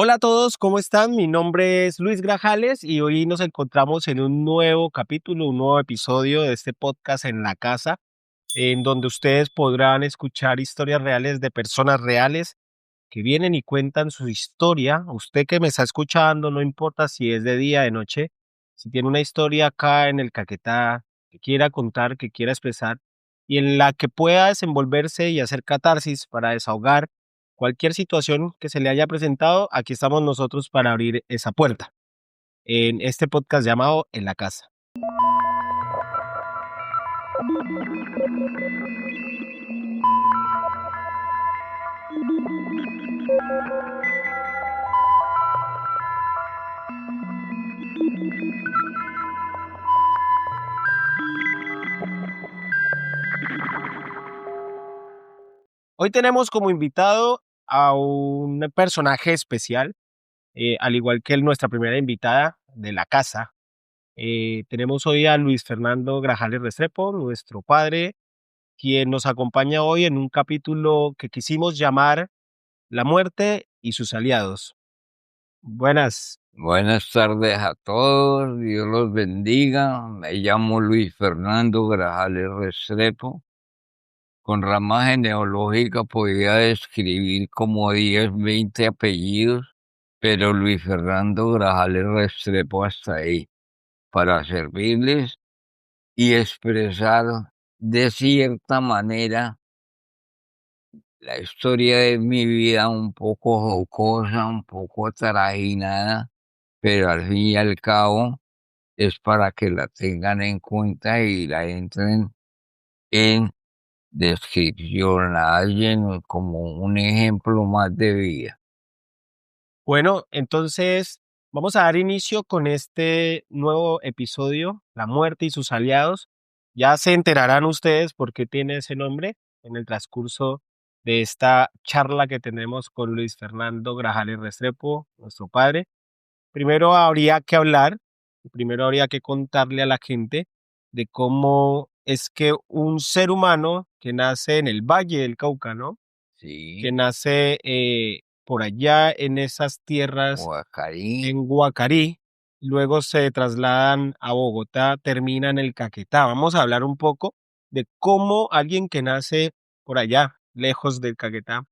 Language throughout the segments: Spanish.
Hola a todos, ¿cómo están? Mi nombre es Luis Grajales y hoy nos encontramos en un nuevo capítulo, un nuevo episodio de este podcast en la casa, en donde ustedes podrán escuchar historias reales de personas reales que vienen y cuentan su historia. Usted que me está escuchando, no importa si es de día, de noche, si tiene una historia acá en el Caquetá que quiera contar, que quiera expresar y en la que pueda desenvolverse y hacer catarsis para desahogar cualquier situación que se le haya presentado, aquí estamos nosotros para abrir esa puerta en este podcast llamado En la Casa. Hoy tenemos como invitado a un personaje especial, al igual que nuestra primera invitada de la casa. Tenemos hoy a Luis Fernando Grajales Restrepo, nuestro padre, quien nos acompaña hoy en un capítulo que quisimos llamar La muerte y sus aliados. Buenas. Buenas tardes a todos, Dios los bendiga. Me llamo Luis Fernando Grajales Restrepo. Con rama genealógica podría describir como 10, 20 apellidos, pero Luis Fernando Grajales Restrepo hasta ahí, para servirles y expresar de cierta manera la historia de mi vida un poco jocosa, un poco trajinada, pero al fin y al cabo es para que la tengan en cuenta y la entren en descripción, la hallen como un ejemplo más de vida. Bueno, entonces vamos a dar inicio con este nuevo episodio, La muerte y sus aliados. Ya se enterarán ustedes por qué tiene ese nombre en el transcurso de esta charla que tenemos con Luis Fernando Grajales Restrepo, nuestro padre. Primero habría que hablar, primero habría que contarle a la gente de cómo es que un ser humano que nace en el Valle del Cauca, ¿no? Que Sí, nace por allá en esas tierras, Guacarí, en Guacarí, luego se trasladan a Bogotá, termina en el Caquetá. Vamos a hablar un poco de cómo alguien que nace por allá, lejos del Caquetá,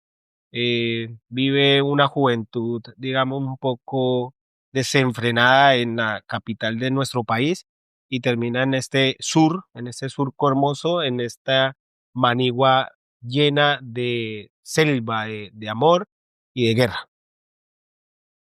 vive una juventud, digamos, un poco desenfrenada en la capital de nuestro país y termina en este surco hermoso, en esta Manigua llena de selva, de amor y de guerra.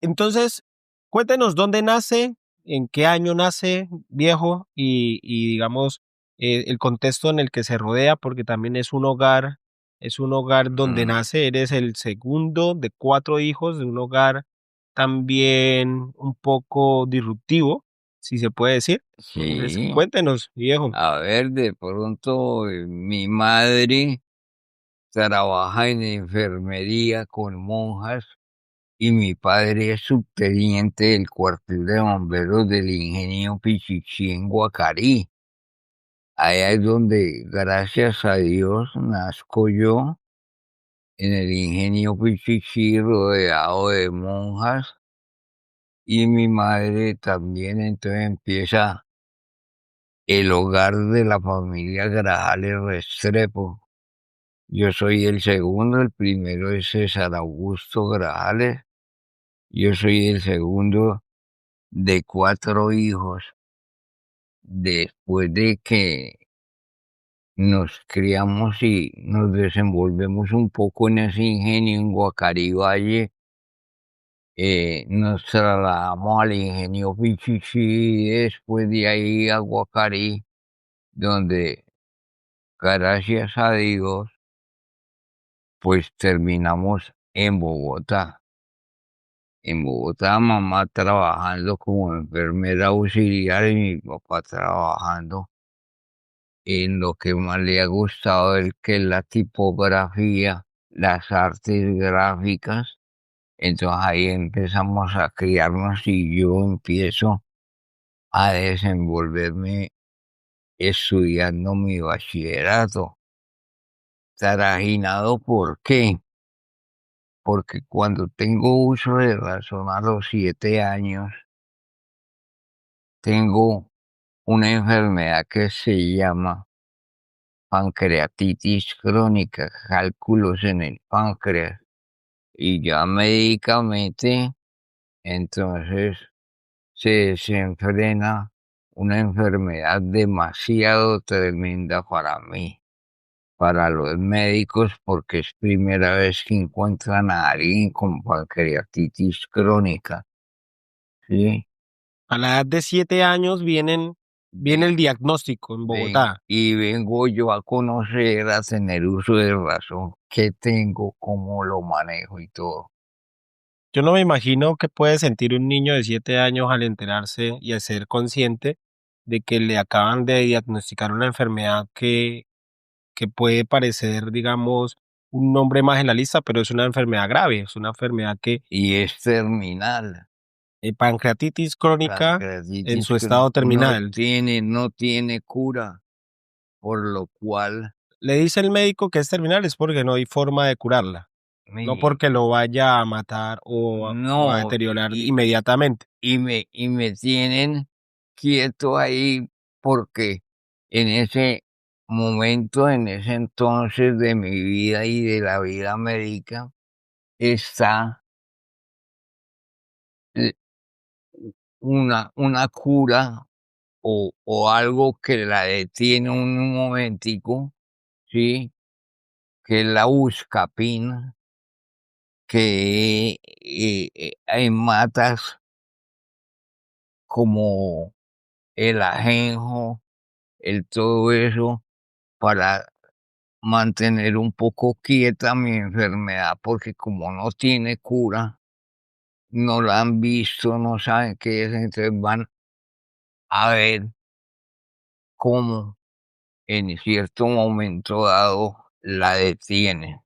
Entonces, cuéntenos dónde nace, en qué año nace, viejo, y digamos, el contexto en el que se rodea, porque también es un hogar donde mm, nace, eres el segundo de 4 hijos, de un hogar también un poco disruptivo, si se puede decir. Entonces, sí. cuéntenos, viejo. A ver, de pronto mi madre trabaja en enfermería con monjas y mi padre es subteniente del cuartel de bomberos del ingenio Pichichi en Guacarí. Allá es donde, gracias a Dios, nazco yo en el ingenio Pichichi rodeado de monjas y mi madre también. Entonces empieza el hogar de la familia Grajales Restrepo. Yo soy el segundo, el primero es César Augusto Grajales. Yo soy el segundo de 4 hijos. Después de que nos criamos y nos desenvolvemos un poco en ese ingenio en Guacarí Valle, nos trasladamos al ingenio Pichichi y después de ahí a Guacarí, donde gracias a Dios, pues terminamos en Bogotá. En Bogotá, mamá trabajando como enfermera auxiliar y mi papá trabajando en lo que más le ha gustado el que es la tipografía, las artes gráficas. Entonces ahí empezamos a criarnos y yo empiezo a desenvolverme estudiando mi bachillerato. Trajinado, ¿por qué? porque cuando tengo uso de razón a los 7 años, tengo una enfermedad que se llama pancreatitis crónica, cálculos en el páncreas, y ya médicamente, entonces se desenfrena una enfermedad demasiado tremenda para mí, para los médicos, porque es primera vez que encuentran a alguien con pancreatitis crónica, ¿sí? A la edad de 7 años viene Y, el diagnóstico en Bogotá. y vengo yo a conocer, a tener uso de razón, qué tengo, cómo lo manejo y todo. Yo no me imagino qué puede sentir un niño de 7 años al enterarse y al ser consciente de que le acaban de diagnosticar una enfermedad que puede parecer, digamos, un nombre más en la lista, pero es una enfermedad grave, es una enfermedad que, Y es terminal. pancreatitis crónica en Pancreatitis su que estado terminal. no tiene cura, por lo cual Le dice el médico que es terminal es porque no hay forma de curarla, no mi, porque lo vaya a matar o a no, deteriorar y, inmediatamente. y me tienen quieto ahí porque en ese momento, en ese entonces de mi vida y de la vida médica, está eh, una cura o algo que la detiene un momentico, ¿sí? Que es la buscapina, que hay matas como el ajenjo, el todo eso, para mantener un poco quieta mi enfermedad, porque como no tiene cura, no la han visto, no saben qué es, entonces van a ver cómo en cierto momento dado la detienen.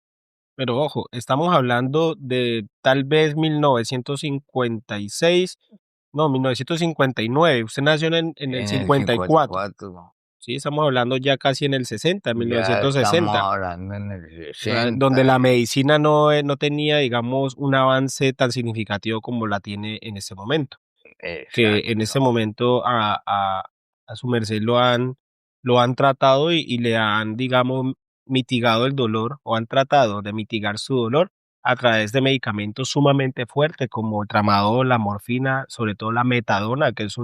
Pero ojo, estamos hablando de tal vez 1956, no, 1959. Usted nació en el En el 54. 54 Sí, estamos hablando ya casi en el 60, ya estamos 1960, hablando en el donde 60. la medicina no tenía, digamos, un avance tan significativo como la tiene en este momento. Que en ese Exacto. momento a su merced lo han tratado y le han, digamos, mitigado el dolor o han tratado de mitigar su dolor a través de medicamentos sumamente fuertes como el tramadol, la morfina, sobre todo la metadona, que es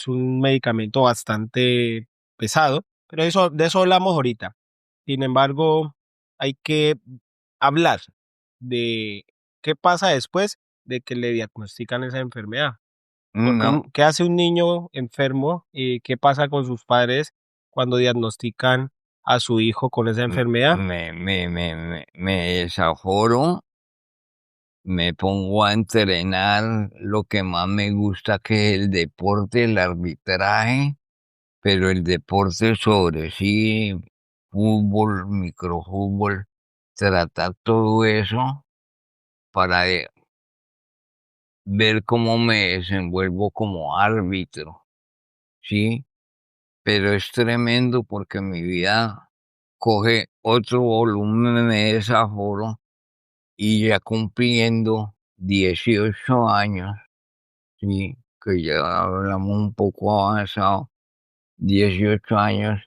un medicamento bastante pesado, pero de eso hablamos ahorita. Sin embargo, hay que hablar de qué pasa después de que le diagnostican esa enfermedad. Porque No, ¿qué hace un niño enfermo y qué pasa con sus padres cuando diagnostican a su hijo con esa enfermedad? me desaforo, me pongo a entrenar lo que más me gusta, que es el deporte, el arbitraje, pero el deporte sobre sí, fútbol, microfútbol, tratar todo eso para ver cómo me desenvuelvo como árbitro, ¿sí? Pero es tremendo porque mi vida coge otro volumen de desaforo y ya cumpliendo 18 años, ¿sí? Que ya hablamos un poco avanzado, 18 años,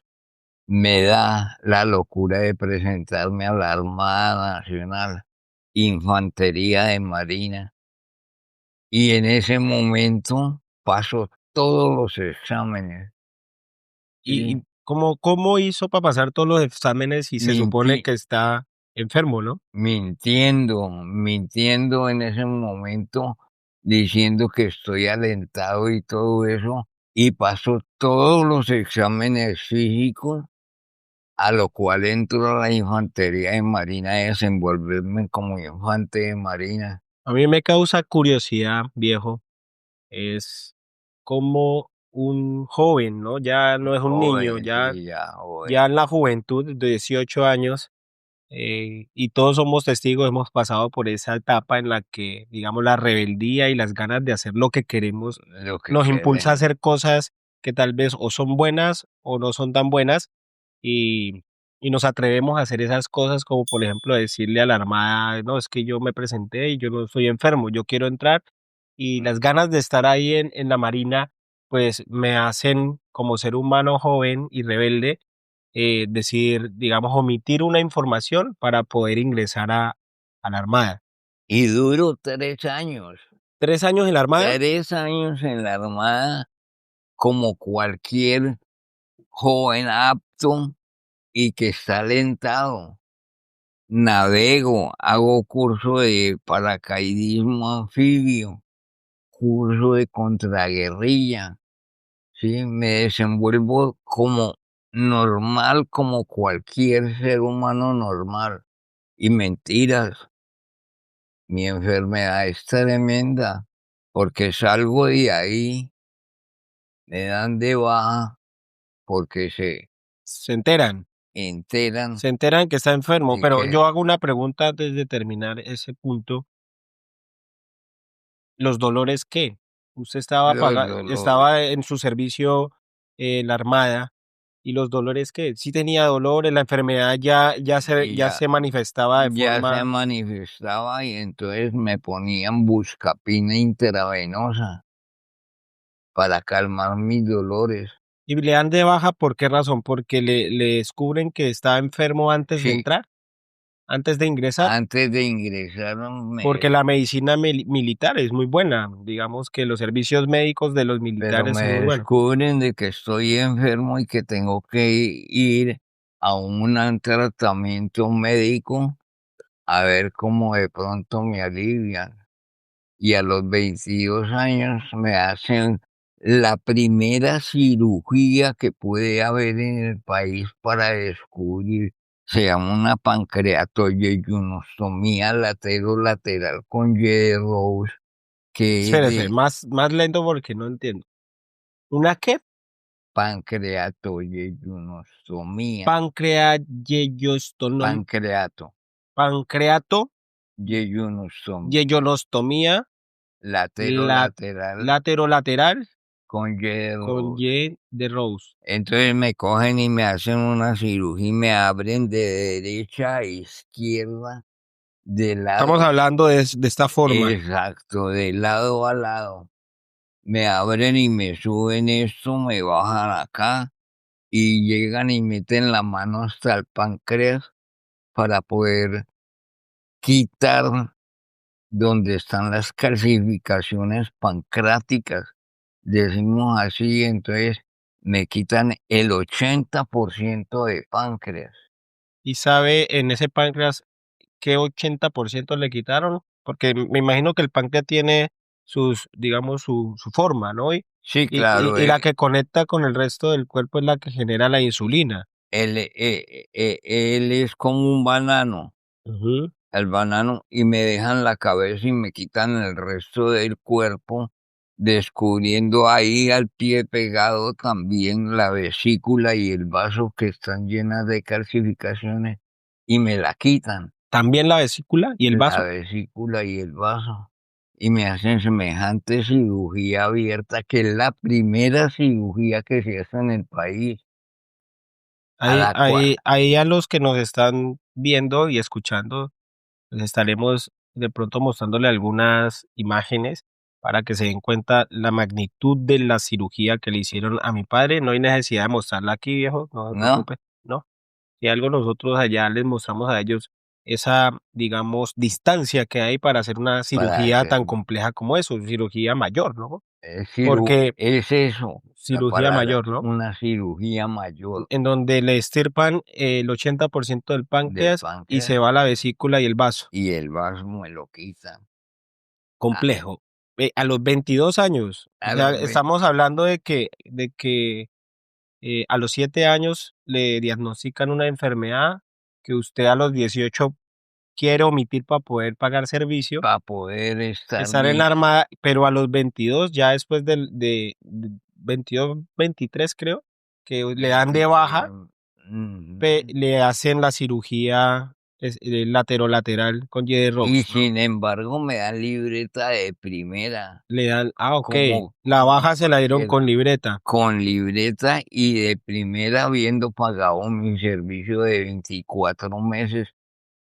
me da la locura de presentarme a la Armada Nacional, Infantería de Marina, y en ese momento paso todos los exámenes, ¿Y ¿sí? cómo hizo para pasar todos los exámenes si se supone Minti- que está enfermo, no? mintiendo en ese momento, diciendo que estoy alentado y todo eso, y paso todos los exámenes físicos, a lo cual entro a la infantería de marina a desenvolverme como infante de marina. A mí me causa curiosidad, viejo, es cómo un joven, ¿no? Ya no es un niño, Joven, ya, sí, ya, ya joven. en la juventud de 18 años. Y todos somos testigos, hemos pasado por esa etapa en la que, digamos, la rebeldía y las ganas de hacer lo que queremos Lo que nos impulsa a quede. hacer cosas que tal vez o son buenas o no son tan buenas. Y, y nos atrevemos a hacer esas cosas como por ejemplo decirle a la Armada, no, es que yo me presenté y yo no estoy enfermo, yo quiero entrar y las ganas de estar ahí en la Marina pues me hacen como ser humano joven y rebelde decir, digamos, omitir una información para poder ingresar a la Armada. Y duró 3 años. 3 años en la Armada. 3 años en la Armada como cualquier joven apto y que está alentado. Navego, hago curso de paracaidismo anfibio, curso de contraguerrilla, ¿sí? Me desenvuelvo como normal, como cualquier ser humano normal. Y mentiras, mi enfermedad es tremenda, porque salgo de ahí, me dan de baja, porque se Se enteran, enteran se enteran que está enfermo, de pero que yo hago una pregunta antes de terminar ese punto. ¿Los dolores qué? Usted los dolores, estaba en su servicio en la Armada, ¿y los dolores qué? ¿Sí tenía dolores? ¿La enfermedad y ya se manifestaba de ya se forma manifestaba y entonces me ponían buscapina intravenosa para calmar mis dolores. y le dan de baja por qué razón? ¿Porque le descubren que estaba enfermo antes de Sí, entrar, antes de ingresar? antes de ingresar Porque la medicina militar es muy buena, digamos que los servicios médicos de los pero militares me son muy buenos. descubren de que estoy enfermo y que tengo que ir a un tratamiento médico a ver cómo de pronto me alivian. Y a los 22 años me hacen la primera cirugía que puede haber en el país para descubrir. Se llama una pancreatoyeyunostomía lateral con Y de Rose, que es Espérese, de más lento porque no entiendo. ¿Una qué? pancreatoyeyunostomía, Pancreayeyostonom pancreato, pancreato yeyunostomía, yeyonostomía la lateral laterolateral con Y de con Rose. Y de Rose. Entonces me cogen y me hacen una cirugía y me abren de derecha a izquierda, de Estamos lado, hablando de esta forma. exacto, de lado a lado. Me abren y me suben esto, me bajan acá y llegan y meten la mano hasta el páncreas para poder quitar donde están las calcificaciones pancráticas. Decimos así, entonces me quitan el 80% de páncreas. ¿Y sabe en ese páncreas qué 80% le quitaron? Porque me imagino que el páncreas tiene sus, digamos, su forma, ¿no? Sí, claro, Y la que conecta con el resto del cuerpo es la que genera la insulina. él es como un banano, Ujú. el banano, y me dejan la cabeza y me quitan el resto del cuerpo, descubriendo ahí al pie pegado también la vesícula y el vaso que están llenas de calcificaciones, y me la quitan, También la vesícula y el la vaso. vesícula y el vaso. Y me hacen semejante cirugía abierta, que es la primera cirugía que se hace en el país, a la cual Ahí a los que nos están viendo y escuchando, les estaremos de pronto mostrándole algunas imágenes para que se den cuenta la magnitud de la cirugía que le hicieron a mi padre. No hay necesidad de mostrarla aquí, viejo, no se ¿no? preocupe, ¿no? Si algo nosotros allá les mostramos a ellos esa, digamos, distancia que hay para hacer una Para cirugía hacer tan compleja como eso, cirugía mayor, ¿no? ciru Porque es eso, la cirugía palabra, mayor, ¿no? una cirugía mayor En donde le extirpan el 80% del del páncreas y se páncreas va la vesícula y el vaso. y el vaso me lo quitan. A Complejo. A los 22 años, o a sea, los 20 estamos hablando de que a los 7 años le diagnostican una enfermedad que usted a los 18 quiere omitir para poder pagar servicio, para poder estar estar en la bien. Armada, pero a los 22, ya después de 22, 23 creo, que le dan de baja, Ujú. le hacen la cirugía Es lateral con Y de y Rocks, ¿no? sin embargo me dan libreta de primera, Le dan, ok. como, La como baja se la dieron cualquiera, con libreta. con libreta y de primera habiendo pagado mi servicio de 24 meses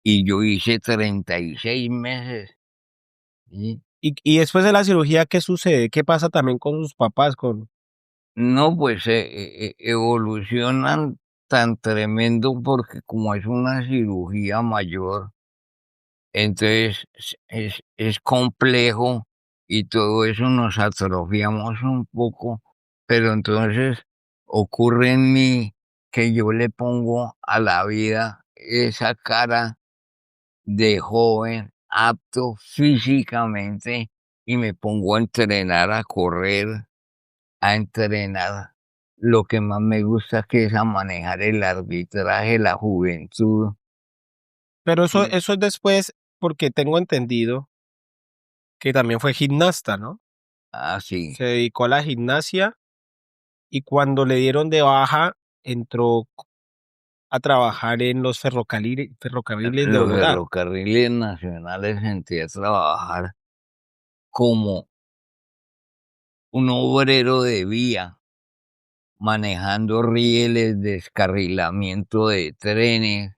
y yo hice 36 meses. ¿Sí? Y después de la cirugía, ¿qué sucede? ¿Qué pasa también con sus papás? No, pues evolucionan tan tremendo porque como es una cirugía mayor, entonces es complejo y todo eso nos atrofiamos un poco, pero entonces ocurre en mí que yo le pongo a la vida esa cara de joven, apto físicamente, y me pongo a entrenar, a correr, a entrenar lo que más me gusta, que es a manejar el arbitraje, la juventud. Pero Sí. eso es después, porque tengo entendido que también fue gimnasta, ¿no? Así. Se dedicó a la gimnasia y cuando le dieron de baja, entró a trabajar en los ferrocarriles de Los Bogotá. ferrocarriles nacionales entré a trabajar como un obrero de vía, manejando rieles, descarrilamiento de trenes,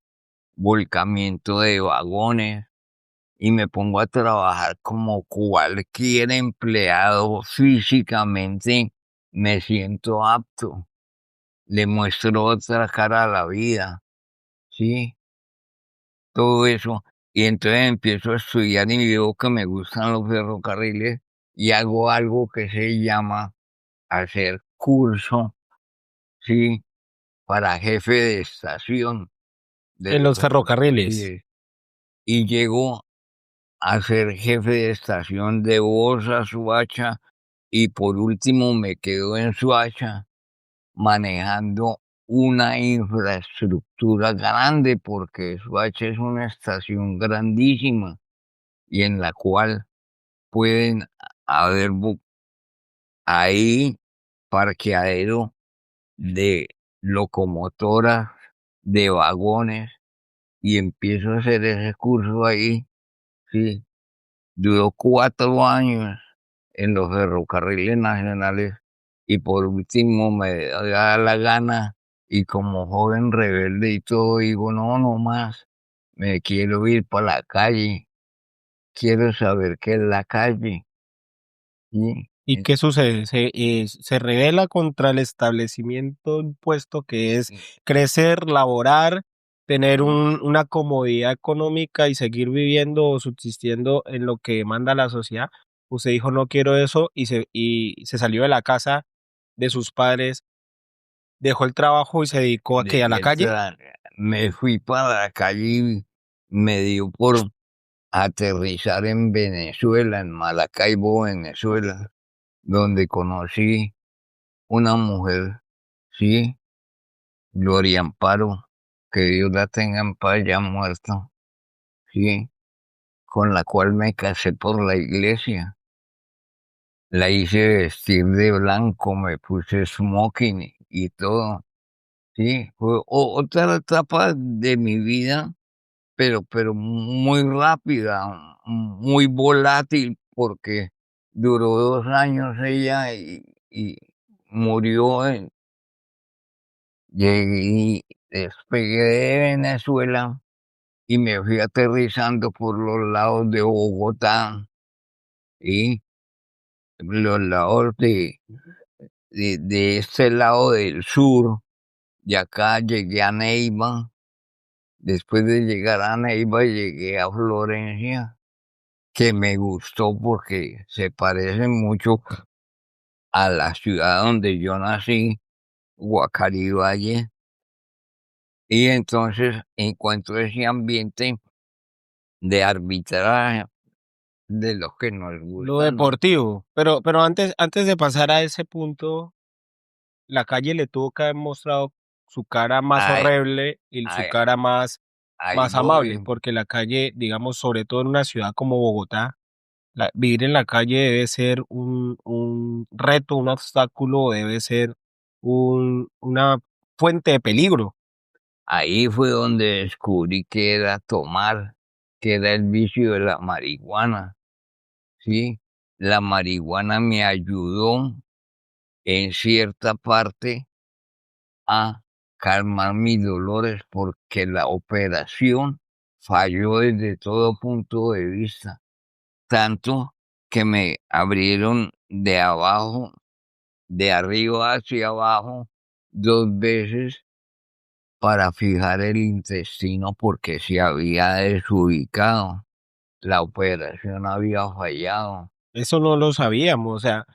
volcamiento de vagones, y me pongo a trabajar como cualquier empleado físicamente. Me siento apto, le muestro otra cara a la vida, ¿sí? Todo eso. Y entonces empiezo a estudiar y veo que me gustan los ferrocarriles y hago algo que se llama hacer curso, ¿sí? Para jefe de estación de En los los ferrocarriles. ferrocarriles. Y llego a ser jefe de estación de Bosa, Suacha, y por último me quedo en Suacha manejando una infraestructura grande, porque Suacha es una estación grandísima y en la cual pueden haber ahí parqueadero de locomotoras, de vagones, y empiezo a hacer ese curso ahí, sí. Duró 4 años en los ferrocarriles nacionales y por último me da la gana y como joven rebelde y todo digo, no, no más, me quiero ir para la calle, quiero saber qué es la calle. ¿Sí? ¿Y qué sucede? Se rebela contra el establecimiento impuesto que es Mm, crecer, laborar, tener mm, una comodidad económica y seguir viviendo o subsistiendo en lo que manda la sociedad. Usted dijo, no quiero eso y se salió de la casa de sus padres, dejó el trabajo y se dedicó a qué, a la dejé calle. me fui para la calle y me dio por aterrizar en Venezuela, en Maracaibo, Venezuela, donde conocí una mujer, sí, Gloria Amparo, que Dios la tenga en paz, ya muerta, sí, con la cual me casé por la iglesia. La hice vestir de blanco, me puse smoking y todo, sí, fue otra etapa de mi vida, pero muy rápida, muy volátil, porque duró 2 años ella y murió. Llegué, despegué de Venezuela y me fui aterrizando por los lados de Bogotá y los lados de este lado del sur. Y acá llegué a Neiva. Después de llegar a Neiva, llegué a Florencia, que me gustó porque se parece mucho a la ciudad donde yo nací, Guacariballe. Y entonces encuentro ese ambiente de arbitraje de los que nos Lo gustan, ¿no? deportivo. Pero antes de pasar a ese punto, la calle le tuvo que haber mostrado su cara más Ahí, horrible y su ahí, cara ahí más amable, voy. porque la calle, digamos, sobre todo en una ciudad como Bogotá, vivir en la calle debe ser un reto, un obstáculo, debe ser una fuente de peligro. Ahí fue donde descubrí que era tomar, que era el vicio de la marihuana, ¿sí? La marihuana me ayudó en cierta parte a calmar mis dolores porque la operación falló desde todo punto de vista, tanto que me abrieron de abajo, de arriba hacia abajo, 2 veces para fijar el intestino porque se había desubicado, la operación había fallado. Eso no lo sabíamos, o sea,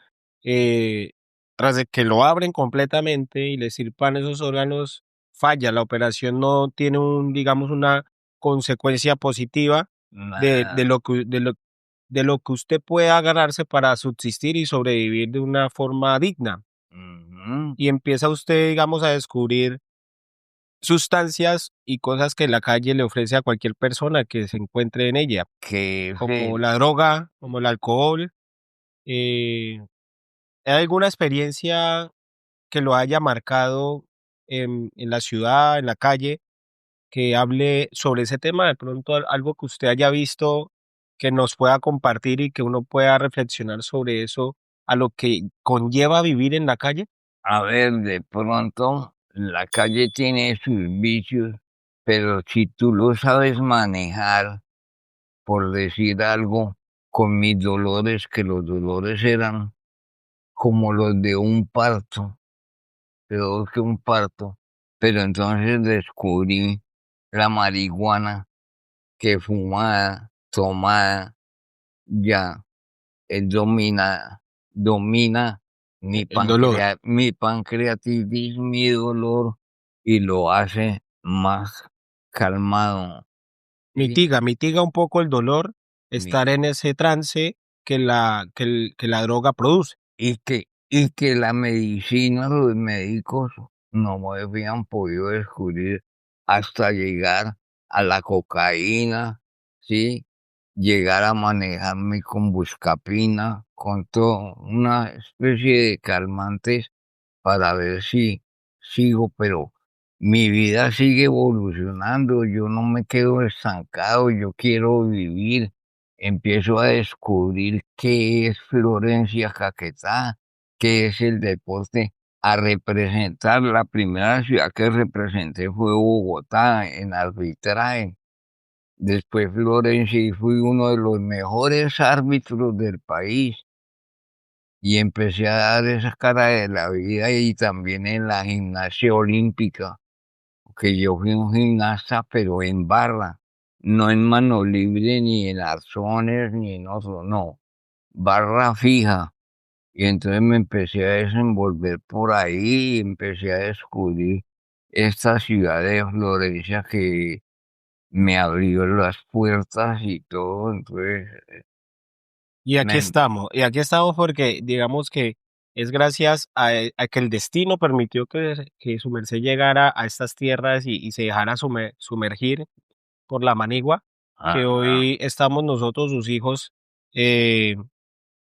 eh, tras de que lo abren completamente y le extirpan esos órganos, falla, la operación no tiene digamos, una consecuencia positiva de Nada. de lo que usted puede agarrarse para subsistir y sobrevivir de una forma digna. Ujú. Y empieza usted, digamos, a descubrir sustancias y cosas que la calle le ofrece a cualquier persona que se encuentre en ella, Que es como la droga, como el alcohol. Eh, ¿Hay alguna experiencia que lo haya marcado en la ciudad, en la calle, que hable sobre ese tema? De pronto algo que usted haya visto que nos pueda compartir y que uno pueda reflexionar sobre eso, a lo que conlleva vivir en la calle. A ver, de pronto la calle tiene sus vicios, pero si tú lo sabes manejar, por decir algo, con mis dolores, que los dolores eran como los de un parto, peor que un parto, pero entonces descubrí la marihuana que fumada, tomada, ya domina El dolor. mi pancreatitis, mi dolor, y lo hace más calmado. ¿Sí? Mitiga un poco el dolor, Mi- estar en ese trance que la droga produce. y que la medicina, los médicos no me habían podido descubrir hasta llegar a la cocaína, ¿sí? Llegar a manejarme con buscapina, con todo, una especie de calmantes para ver si sigo, pero mi vida sigue evolucionando, yo no me quedo estancado, yo quiero vivir, empiezo a descubrir qué es Florencia Caquetá, qué es el deporte, a representar. La primera ciudad que representé fue Bogotá en arbitraje. Después Florencia y fui uno de los mejores árbitros del país y empecé a dar esa cara de la vida y también en la gimnasia olímpica, que yo fui un gimnasta, pero en barra, no en mano libre, ni en arzones, ni en otro, no, barra fija. Y entonces me empecé a desenvolver por ahí y empecé a descubrir esta ciudad de Florencia que me abrió las puertas y todo, entonces me, Y aquí estamos porque digamos que es gracias a que el destino permitió que su merced llegara a estas tierras y se dejara sumergir por la manigua, que ajá, hoy estamos nosotros, sus hijos, eh,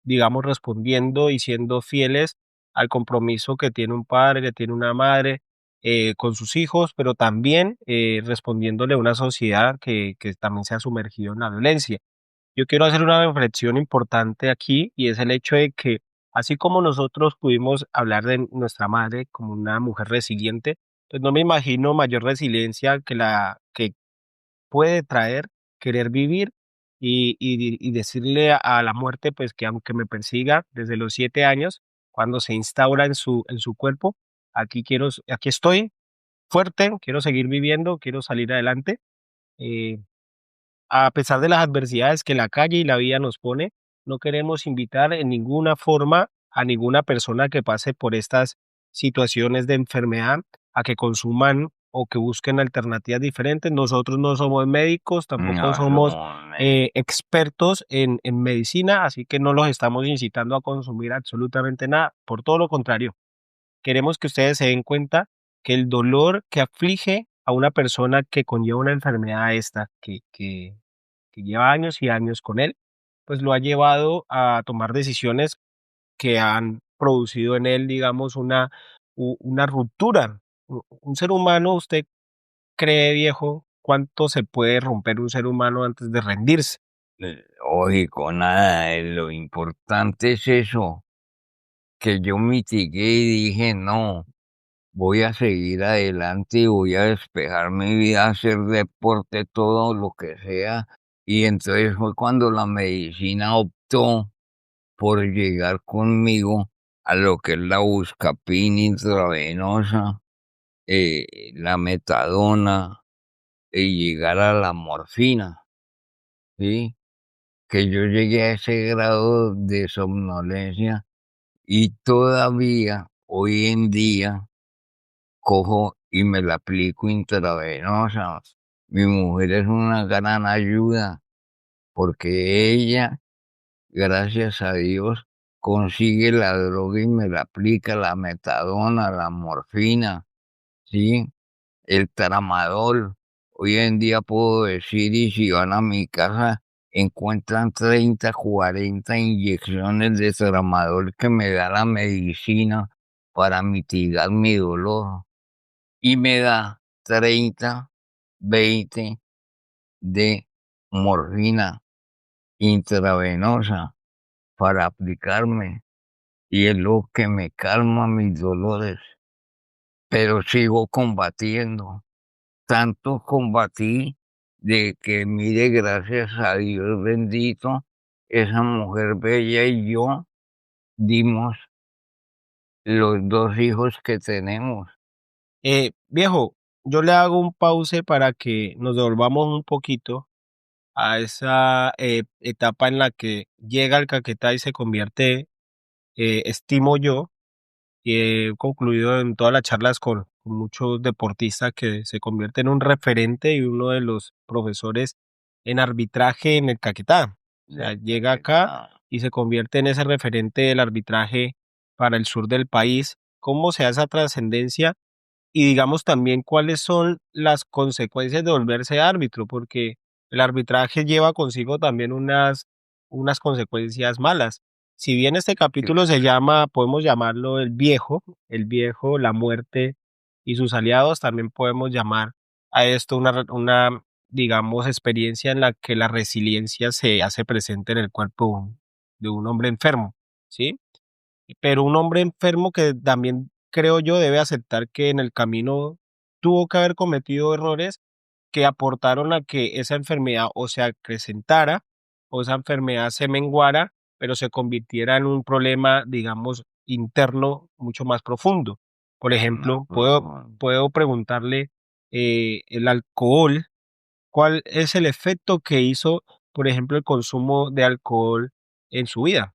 digamos, respondiendo y siendo fieles al compromiso que tiene un padre, que tiene una madre con sus hijos, pero también respondiéndole a una sociedad que también se ha sumergido en la violencia. Yo quiero hacer una reflexión importante aquí y es el hecho de que así como nosotros pudimos hablar de nuestra madre como una mujer resiliente, pues no me imagino mayor resiliencia que la que puede traer querer vivir y decirle a la muerte, pues que aunque me persiga desde los 7 años, cuando se instaura en su cuerpo, aquí estoy fuerte, quiero seguir viviendo, quiero salir adelante. eh, a pesar de las adversidades que la calle y la vida nos pone, no queremos invitar en ninguna forma a ninguna persona que pase por estas situaciones de enfermedad a que consuman o que busquen alternativas diferentes. Nosotros no somos médicos, tampoco no somos somos expertos en medicina, así que no los estamos incitando a consumir absolutamente nada. Por todo lo contrario, queremos que ustedes se den cuenta que el dolor que aflige a una persona que conlleva una enfermedad esta, que lleva años y años con él, pues lo ha llevado a tomar decisiones que han producido en él, digamos, una ruptura. Un ser humano, usted cree, viejo, cuánto se puede romper un ser humano antes de rendirse? Lógico, nada, lo importante es eso, que yo mitigué y dije, no, voy a seguir adelante y voy a despejar mi vida, hacer deporte, todo lo que sea. Y entonces fue cuando la medicina optó por llegar conmigo a lo que es la buscapina intravenosa, la metadona y llegar a la morfina, ¿sí? Que yo llegué a ese grado de somnolencia y todavía hoy en día cojo y me la aplico intravenosa. Mi mujer es una gran ayuda porque ella, gracias a Dios, consigue la droga y me la aplica, la metadona, la morfina, ¿sí? El tramadol. Hoy en día puedo decir, y si van a mi casa, encuentran 30, 40 inyecciones de tramadol que me da la medicina para mitigar mi dolor. Y me da 30, 20 de morfina intravenosa para aplicarme. Y es lo que me calma mis dolores. Pero sigo combatiendo. Tanto combatí de que, mire, gracias a Dios bendito, esa mujer bella y yo dimos los 2 hijos que tenemos. Viejo, yo le hago un pause para que nos devolvamos un poquito a esa etapa en la que llega el Caquetá y se convierte, estimo yo, y he concluido en todas las charlas con muchos deportistas que se convierte en un referente y uno de los profesores en arbitraje en el Caquetá. O sea, llega acá y se convierte en ese referente del arbitraje para el sur del país. ¿Cómo se hace esa trascendencia? Y digamos también cuáles son las consecuencias de volverse árbitro, porque el arbitraje lleva consigo también unas consecuencias malas. Si bien este capítulo se llama, podemos llamarlo el viejo, la muerte y sus aliados, también podemos llamar a esto una, digamos, experiencia en la que la resiliencia se hace presente en el cuerpo de un hombre enfermo, ¿sí? Pero un hombre enfermo que también creo yo debe aceptar que en el camino tuvo que haber cometido errores que aportaron a que esa enfermedad o se acrecentara o esa enfermedad se menguara, pero se convirtiera en un problema, digamos, interno mucho más profundo. Por No, ejemplo, por puedo preguntarle, el alcohol, ¿cuál es el efecto que hizo, por ejemplo, el consumo de alcohol en su vida?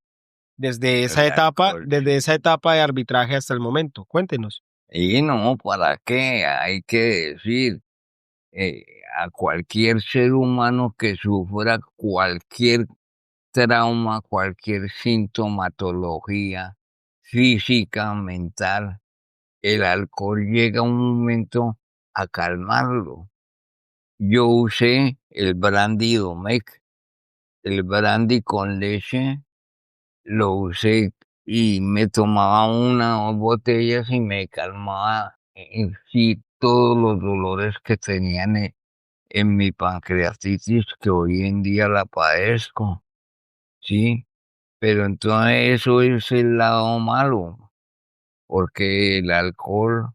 el alcohol, Desde esa sí. etapa de arbitraje hasta el momento. Cuéntenos. Y no, ¿para qué? Hay que decir, eh, a cualquier ser humano que sufra cualquier trauma, cualquier sintomatología física, mental, el alcohol llega un momento a calmarlo. Yo usé el brandy Domec, el brandy con leche, lo usé y me tomaba 1 o 2 botellas y me calmaba en sí todos los dolores que tenía en mi pancreatitis, que hoy en día la padezco, ¿sí? Pero entonces eso es el lado malo, porque el alcohol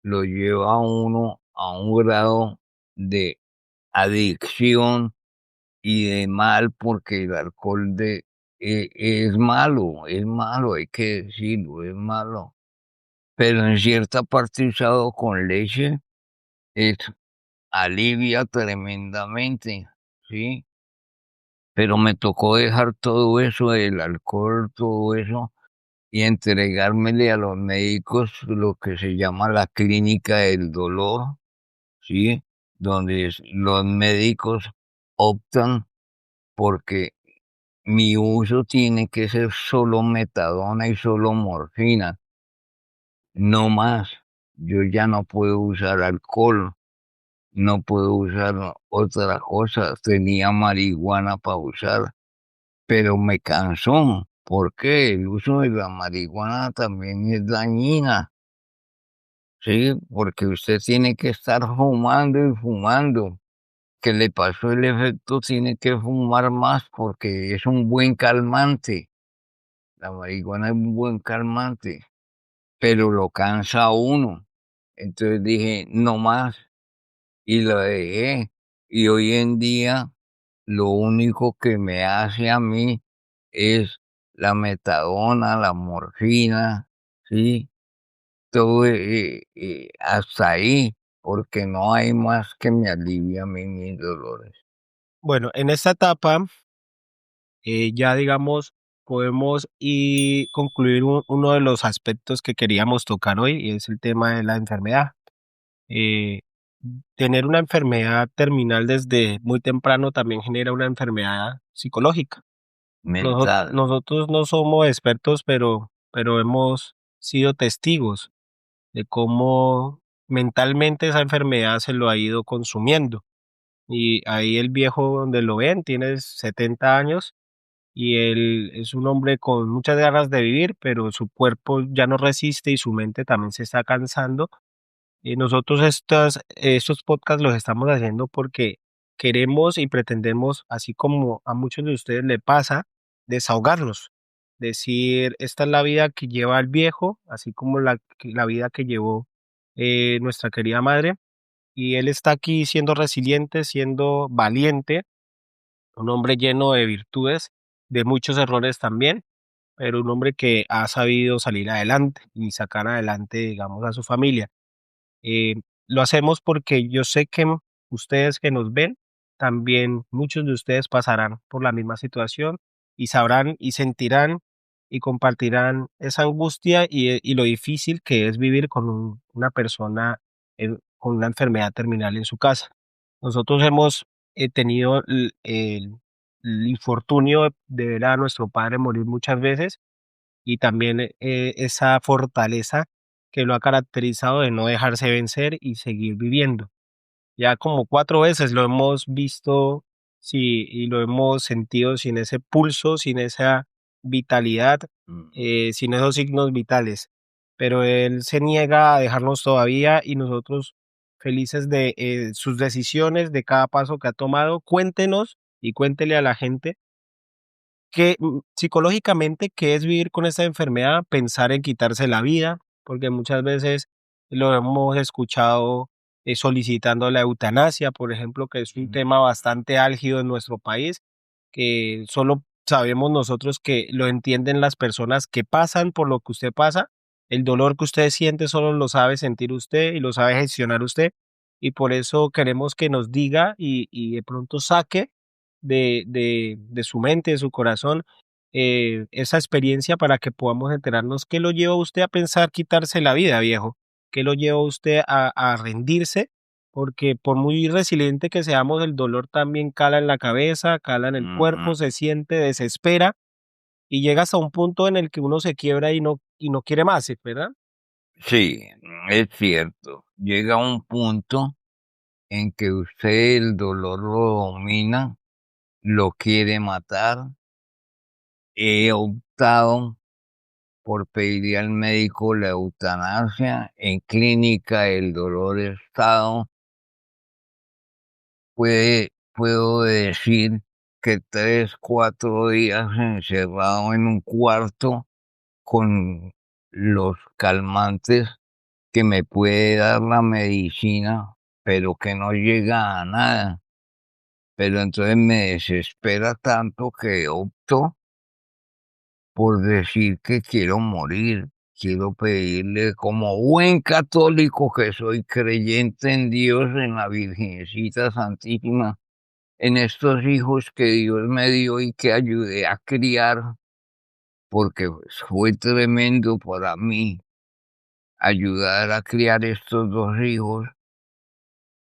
lo lleva a uno a un grado de adicción y de mal, porque el alcohol es malo, hay que decirlo, es malo. Pero en cierta parte usado con leche, es, alivia tremendamente, ¿sí? Pero me tocó dejar todo eso, el alcohol, todo eso, y entregármele a los médicos lo que se llama la clínica del dolor, ¿sí? Donde los médicos optan porque mi uso tiene que ser solo metadona y solo morfina, no más. Yo ya no puedo usar alcohol, no puedo usar otra cosa. Tenía marihuana para usar, pero me cansó. ¿Por qué? El uso de la marihuana también es dañina. sí, porque usted tiene que estar fumando y fumando. Que le pasó el efecto, tiene que fumar más porque es un buen calmante. La marihuana es un buen calmante, pero lo cansa a uno. Entonces dije, no más, y lo dejé. Y hoy en día, lo único que me hace a mí es la metadona, la morfina, ¿sí? Todo hasta ahí, porque no hay más que me alivie a mí mis dolores. Bueno, en esta etapa ya digamos podemos y concluir uno de los aspectos que queríamos tocar hoy y es el tema de la enfermedad. Eh, Tener una enfermedad terminal desde muy temprano también genera una enfermedad psicológica. Mental. Nosotros no somos expertos, pero hemos sido testigos de cómo mentalmente esa enfermedad se lo ha ido consumiendo. Y ahí el viejo donde lo ven tiene 70 años y él es un hombre con muchas ganas de vivir, pero su cuerpo ya no resiste y su mente también se está cansando. Y nosotros estos podcasts los estamos haciendo porque queremos y pretendemos, así como a muchos de ustedes le pasa, desahogarnos. Decir, esta es la vida que lleva el viejo, así como la vida que llevó nuestra querida madre. Y él está aquí siendo resiliente, siendo valiente, un hombre lleno de virtudes, de muchos errores también, pero un hombre que ha sabido salir adelante y sacar adelante, digamos, a su familia. Eh, lo hacemos porque yo sé que ustedes que nos ven, también muchos de ustedes pasarán por la misma situación y sabrán y sentirán y compartirán esa angustia y lo difícil que es vivir con una persona con una enfermedad terminal en su casa. Nosotros hemos tenido el infortunio de ver a nuestro padre morir muchas veces y también esa fortaleza que lo ha caracterizado de no dejarse vencer y seguir viviendo. Ya como 4 veces lo hemos visto, sí, y lo hemos sentido sin ese pulso, sin esa vitalidad, Mm. sin esos signos vitales. Pero él se niega a dejarnos todavía y nosotros felices de sus decisiones, de cada paso que ha tomado. Cuéntenos y cuéntele a la gente que psicológicamente, ¿qué es vivir con esta enfermedad? Pensar en quitarse la vida, porque muchas veces lo hemos escuchado solicitando la eutanasia, por ejemplo, que es un Mm. tema bastante álgido en nuestro país, que solo sabemos nosotros que lo entienden las personas que pasan por lo que usted pasa. El dolor que usted siente solo lo sabe sentir usted y lo sabe gestionar usted. Y por eso queremos que nos diga y de pronto saque de su mente, de su corazón, esa experiencia para que podamos enterarnos qué lo lleva a usted a pensar quitarse la vida, viejo, qué lo lleva a usted a rendirse, porque por muy resiliente que seamos, el dolor también cala en la cabeza, cala en el Ujú. cuerpo, se siente, desespera y llega hasta un punto en el que uno se quiebra y no quiere más, ¿verdad? Sí, es cierto. Llega un punto en que usted el dolor lo domina, lo quiere matar. He optado por pedirle al médico la eutanasia. En clínica el dolor he estado. Puedo decir que 3, 4 días encerrado en un cuarto con los calmantes que me puede dar la medicina, pero que no llega a nada. Pero entonces me desespera tanto que opto por decir que quiero morir. Quiero pedirle, como buen católico que soy, creyente en Dios, en la Virgencita Santísima, en estos hijos que Dios me dio y que ayudé a criar, porque fue tremendo para mí ayudar a criar estos 2 hijos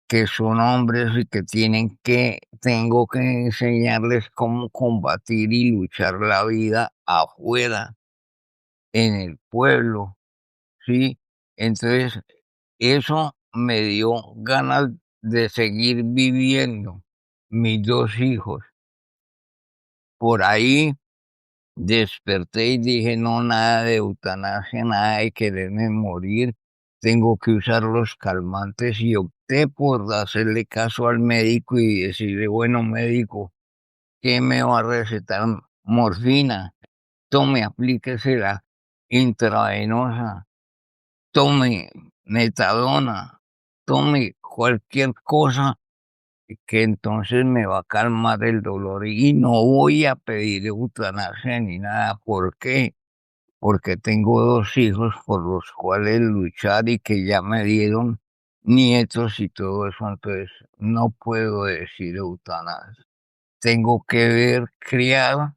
que son hombres y que tengo que enseñarles cómo combatir y luchar la vida afuera, en el pueblo, ¿sí? Entonces, eso me dio ganas de seguir viviendo, mis 2 hijos. Por ahí desperté y dije, no, nada de eutanasia, nada de quererme morir. tengo que usar los calmantes y opté por hacerle caso al médico y decirle, bueno, médico, ¿qué me va a recetar? Morfina, tome, aplíquesela intravenosa, tome metadona, tome cualquier cosa que entonces me va a calmar el dolor y no voy a pedir eutanasia ni nada. ¿Por qué? Porque tengo dos hijos por los cuales luchar y que ya me dieron nietos y todo eso, entonces no puedo decir eutanasia. Tengo que ver, criar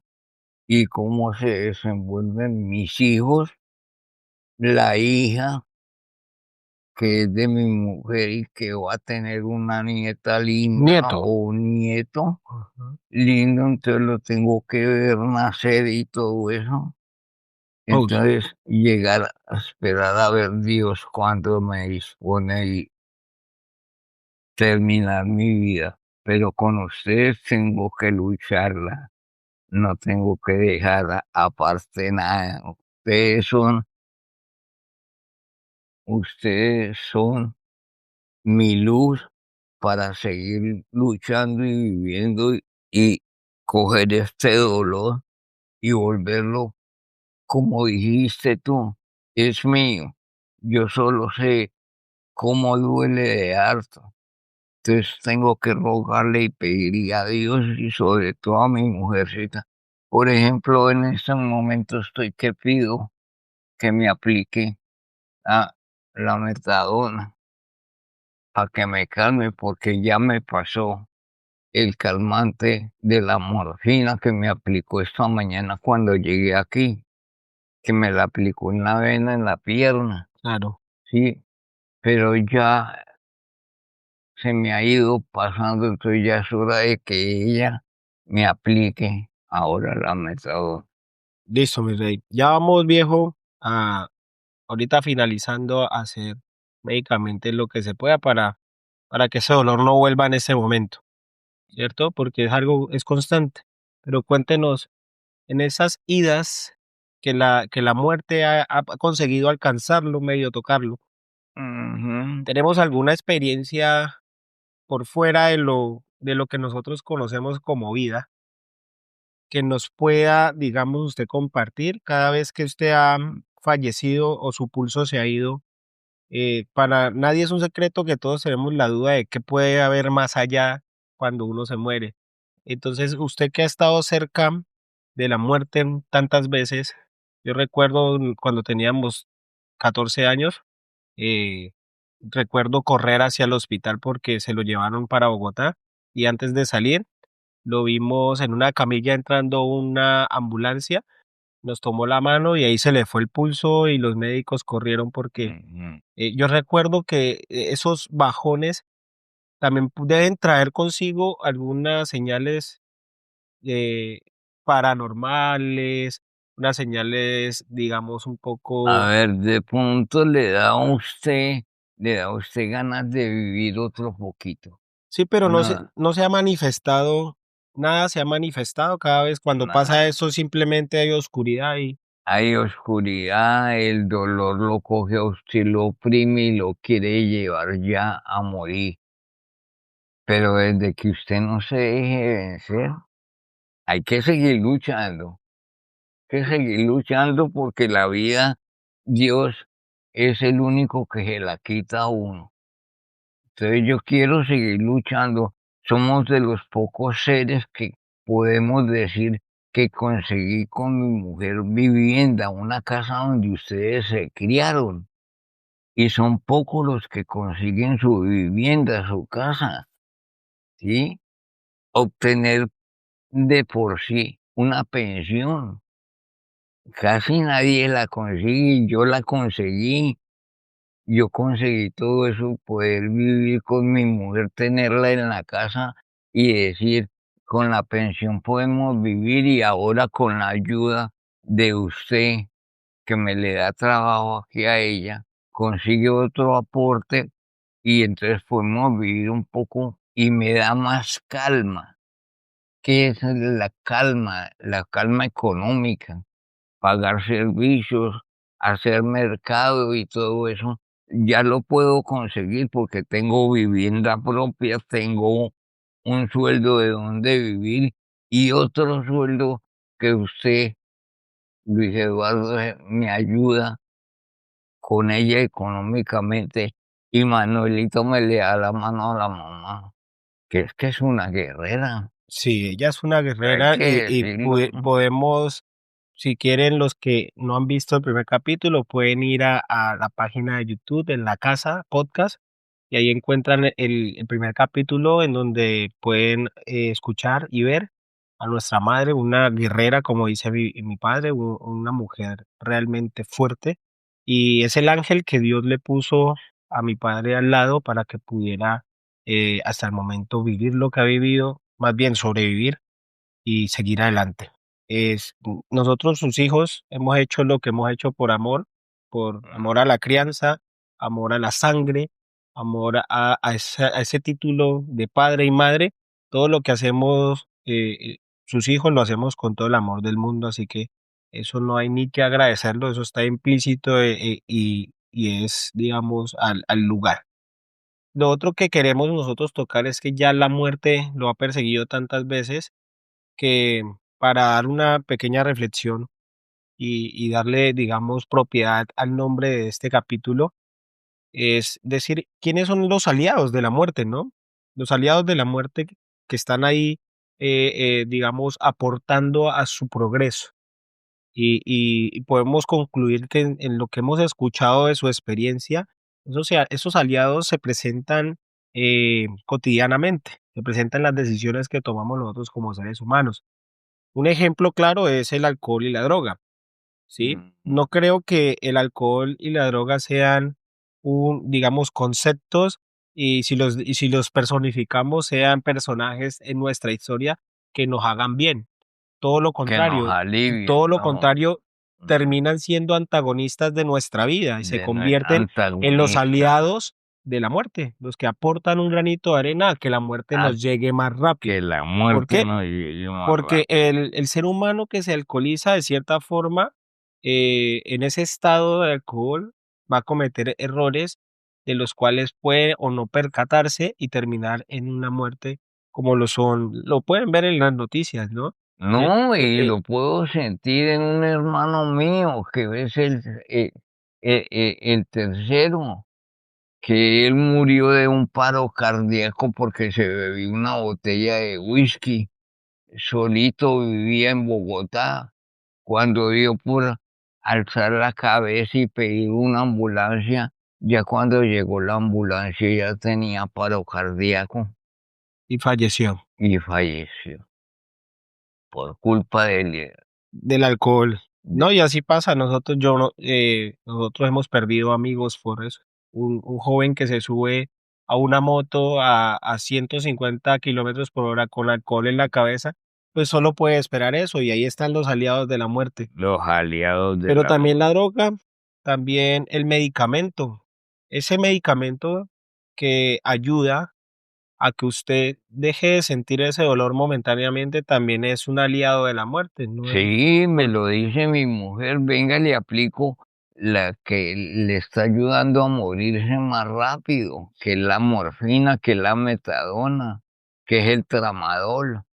y cómo se desenvuelven mis hijos, la hija que es de mi mujer y que va a tener una nieta linda Nieto. o un nieto Ajá. lindo, entonces lo tengo que ver nacer y todo eso. Uy, Entonces, llegar a esperar a ver Dios cuando me dispone y terminar mi vida. Pero con ustedes tengo que lucharla, no tengo que dejar aparte nada. Ustedes son mi luz para seguir luchando y viviendo y coger este dolor y volverlo, como dijiste tú, es mío. Yo solo sé cómo duele de harto. Entonces tengo que rogarle y pedirle a Dios y sobre todo a mi mujercita. Por ejemplo, en este momento estoy que pido que me aplique a la metadona a que me calme porque ya me pasó el calmante de la morfina que me aplicó esta mañana cuando llegué aquí, que me la aplicó en la vena, en la pierna, claro. sí, pero ya se me ha ido pasando, entonces ya es hora de que ella me aplique ahora la metadona. Listo, mi rey. Ya vamos, viejo, a ahorita finalizando a hacer médicamente lo que se pueda para que ese dolor no vuelva en ese momento, ¿cierto? Porque es algo, es constante. Pero cuéntenos, en esas idas que la muerte ha conseguido alcanzarlo, medio tocarlo, Ujú. ¿tenemos alguna experiencia por fuera de lo que nosotros conocemos como vida que nos pueda, digamos, usted compartir cada vez que usted ha fallecido o su pulso se ha ido? Para nadie es un secreto que todos tenemos la duda de qué puede haber más allá cuando uno se muere. Entonces, usted que ha estado cerca de la muerte tantas veces, yo recuerdo cuando teníamos 14 años, eh, recuerdo correr hacia el hospital porque se lo llevaron para Bogotá y antes de salir lo vimos en una camilla entrando una ambulancia, nos tomó la mano y ahí se le fue el pulso y los médicos corrieron porque Ujú. yo recuerdo que esos bajones también deben traer consigo algunas señales eh, paranormales, unas señales, digamos, un A poco. ver, de pronto le da a usted ganas de vivir otro poquito. Sí, pero Una, no se ha manifestado, nada se ha manifestado cada vez cuando pasa nada. eso, simplemente hay oscuridad y Hay oscuridad, el dolor lo coge a usted, lo oprime y lo quiere llevar ya a morir. Pero desde que usted no se deje vencer, hay que seguir luchando. Hay que seguir luchando porque la vida, Dios es el único que se la quita a uno. Entonces yo quiero seguir luchando. Somos de los pocos seres que podemos decir que conseguí con mi mujer vivienda, una casa donde ustedes se criaron. Y son pocos los que consiguen su vivienda, su casa, ¿sí? Obtener de por sí una pensión. Casi nadie la consigue, y yo la conseguí. Yo conseguí todo eso, poder vivir con mi mujer, tenerla en la casa y decir, con la pensión podemos vivir y ahora con la ayuda de usted, que me le da trabajo aquí a ella, consigue otro aporte y entonces podemos vivir un poco y me da más calma. ¿Qué es la calma económica, pagar servicios, hacer mercado y todo eso ya lo puedo conseguir porque tengo vivienda propia, tengo un sueldo de donde vivir y otro sueldo que usted, Luis Eduardo, me ayuda con ella económicamente y Manuelito me le da la mano a la mamá, que es una guerrera, Sí, ella es una hay guerrera que y decirlo. podemos, si quieren, los que no han visto el primer capítulo, pueden ir a la página de YouTube en La Casa Podcast y ahí encuentran el primer capítulo en donde pueden escuchar y ver a nuestra madre, una guerrera, como dice mi padre, una mujer realmente fuerte y es el ángel que Dios le puso a mi padre al lado para que pudiera hasta el momento vivir lo que ha vivido, más bien sobrevivir y seguir adelante. Nosotros, sus hijos, hemos hecho lo que hemos hecho por amor a la crianza, amor a la sangre, amor a ese título de padre y madre. Todo lo que hacemos, sus hijos lo hacemos con todo el amor del mundo, así que eso no hay ni que agradecerlo, eso está implícito y es, digamos, al lugar. Lo otro que queremos nosotros tocar es que ya la muerte lo ha perseguido tantas veces que para dar una pequeña reflexión y darle, digamos, propiedad al nombre de este capítulo, es decir, quiénes son los aliados de la muerte, ¿no? Los aliados de la muerte que están ahí, digamos, aportando a su progreso. Y podemos concluir que en lo que hemos escuchado de su experiencia, esos aliados se presentan cotidianamente, se presentan en las decisiones que tomamos nosotros como seres humanos. Un ejemplo claro es el alcohol y la droga, ¿sí? Mm, No creo que el alcohol y la droga sean digamos, conceptos y si los personificamos sean personajes en nuestra historia que nos hagan bien. que nos Todo alivien, lo ¿no? contrario, Mm, terminan siendo antagonistas de nuestra vida y se de nuestra convierten en los antagonista, aliados de la muerte, los que aportan un granito de arena a que la muerte a nos llegue más rápido. que la ¿Por muerte qué? nos llegue más Porque rápido. el ser humano que se alcoholiza de cierta forma, en ese estado de alcohol, va a cometer errores de los cuales puede o no percatarse y terminar en una muerte como lo pueden ver en las noticias, ¿no? Eh, No, eh, y eh, lo puedo sentir en un hermano mío, que es el tercero, que él murió de un paro cardíaco porque se bebió una botella de whisky. Solito vivía en Bogotá. Cuando dio por alzar la cabeza y pedir una ambulancia, ya cuando llegó la ambulancia ya tenía paro cardíaco y falleció y falleció por culpa del alcohol. de- No, y así pasa. Nosotros hemos perdido amigos por eso. Un joven que se sube a una moto a 150 kilómetros por hora con alcohol en la cabeza, pues solo puede esperar eso. Y ahí están los aliados de la muerte. los aliados de Pero la también la muerte. droga, también el medicamento. Ese medicamento que ayuda a que usted deje de sentir ese dolor momentáneamente, también es un aliado de la muerte, ¿no? Sí, me Por- lo dice mi mujer, venga, le aplico la que le está ayudando a morirse más rápido, que es la morfina, que es la metadona, que es el tramadol,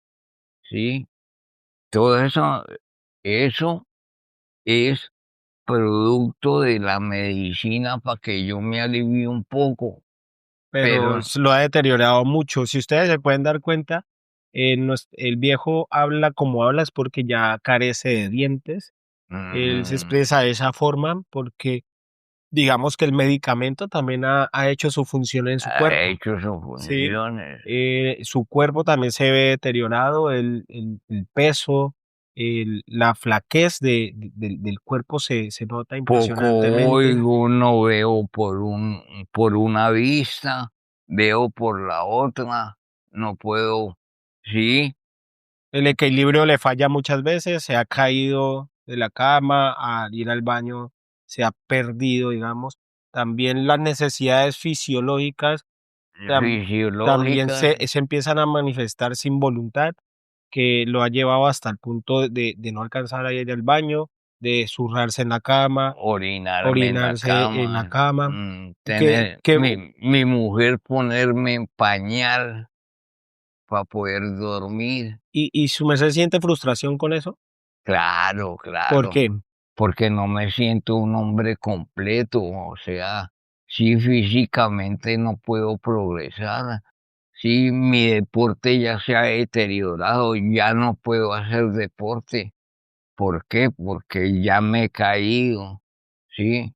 ¿sí? Todo eso es producto de la medicina para que yo me alivie un poco, pero pero se lo ha deteriorado mucho. Si ustedes se pueden dar cuenta, el viejo habla como habla es porque ya carece de dientes. Él se expresa de mm, esa forma porque digamos que el medicamento también ha hecho su función en su ha cuerpo. hecho sus Sí, funciones. su cuerpo también se ve deteriorado, el peso, la flaquez del cuerpo se nota Poco impresionantemente. oigo, no veo por una vista, veo por la otra, no puedo, sí, El equilibrio le falla muchas veces, se ha caído de la cama, al ir al baño se ha perdido, digamos. También las necesidades fisiológicas tam- también fisiológicas, se empiezan a manifestar sin voluntad, que lo ha llevado hasta el punto de no alcanzar a ir al baño. de zurrarse en la cama, Orinarme en la orinarse en la cama, cama, que, tener que, mi mujer ponerme en pañal para poder dormir. y su merced siente frustración con eso. Claro, ¿Por claro, qué? porque no me siento un hombre completo, o sea, si físicamente no puedo progresar, si mi deporte ya se ha deteriorado, ya no puedo hacer deporte. ¿Por qué? Porque ya me he caído, ¿sí?